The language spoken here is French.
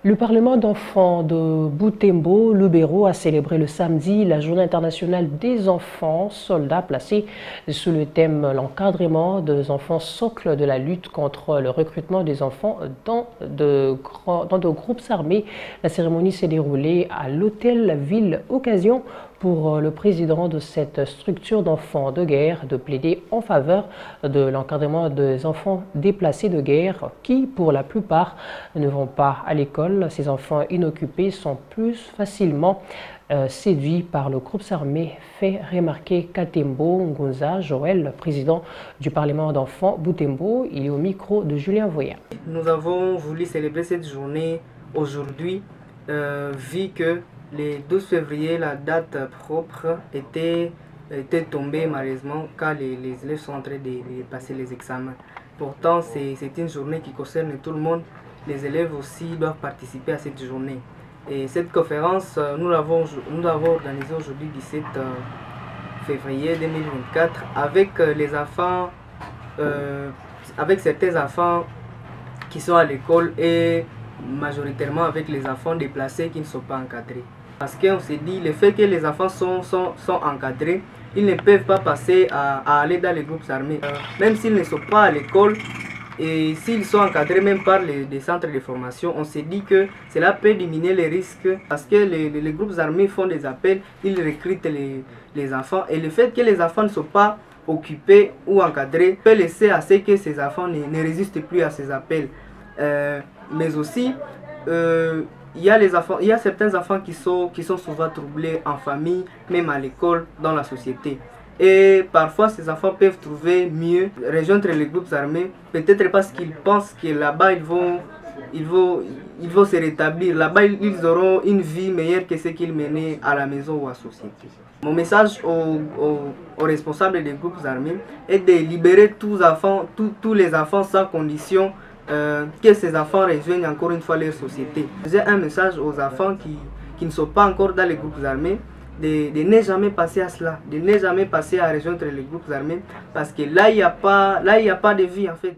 Le Parlement d'enfants de Butembo, Lubero, a célébré le samedi la Journée internationale des enfants soldats placée sous le thème l'encadrement des enfants socle de la lutte contre le recrutement des enfants dans de groupes armés. La cérémonie s'est déroulée à l'hôtel Ville Occasion pour le président de cette structure d'enfants de guerre de plaider en faveur de l'encadrement des enfants déplacés de guerre qui, pour la plupart, ne vont pas à l'école. Ces enfants inoccupés sont plus facilement séduits par le groupe armé, fait remarquer Katembo Ngunza Joël, président du Parlement d'enfants Butembo. Il est au micro de Julien Voya. Nous avons voulu célébrer cette journée aujourd'hui, vu que le 12 février, la date propre était tombée malheureusement car les élèves sont en train de passer les examens. Pourtant, c'est une journée qui concerne tout le monde. Les élèves aussi doivent participer à cette journée. Et cette conférence, nous l'avons organisée aujourd'hui, 17 février 2024, avec les enfants, avec certains enfants qui sont à l'école et majoritairement avec les enfants déplacés qui ne sont pas encadrés. Parce qu'on s'est dit, le fait que les enfants sont encadrés, ils ne peuvent pas passer à aller dans les groupes armés. Même s'ils ne sont pas à l'école, et s'ils sont encadrés même par les centres de formation, on s'est dit que cela peut diminuer les risques parce que les groupes armés font des appels, ils recrutent les enfants. Et le fait que les enfants ne sont pas occupés ou encadrés peut laisser à ce que ces enfants ne résistent plus à ces appels. Mais aussi, il y a certains enfants qui sont souvent troublés en famille, même à l'école, dans la société. Et parfois, ces enfants peuvent trouver mieux rejoindre les groupes armés, peut-être parce qu'ils pensent que là-bas, ils vont se rétablir. Là-bas, ils auront une vie meilleure que ce qu'ils menaient à la maison ou à la société. Mon message aux responsables des groupes armés est de libérer tous les enfants sans condition, que ces enfants rejoignent encore une fois leur société. J'ai un message aux enfants qui ne sont pas encore dans les groupes armés, de ne jamais passer à cela, de ne jamais passer à rejoindre les groupes armés, parce que là, il n'y a pas de vie en fait.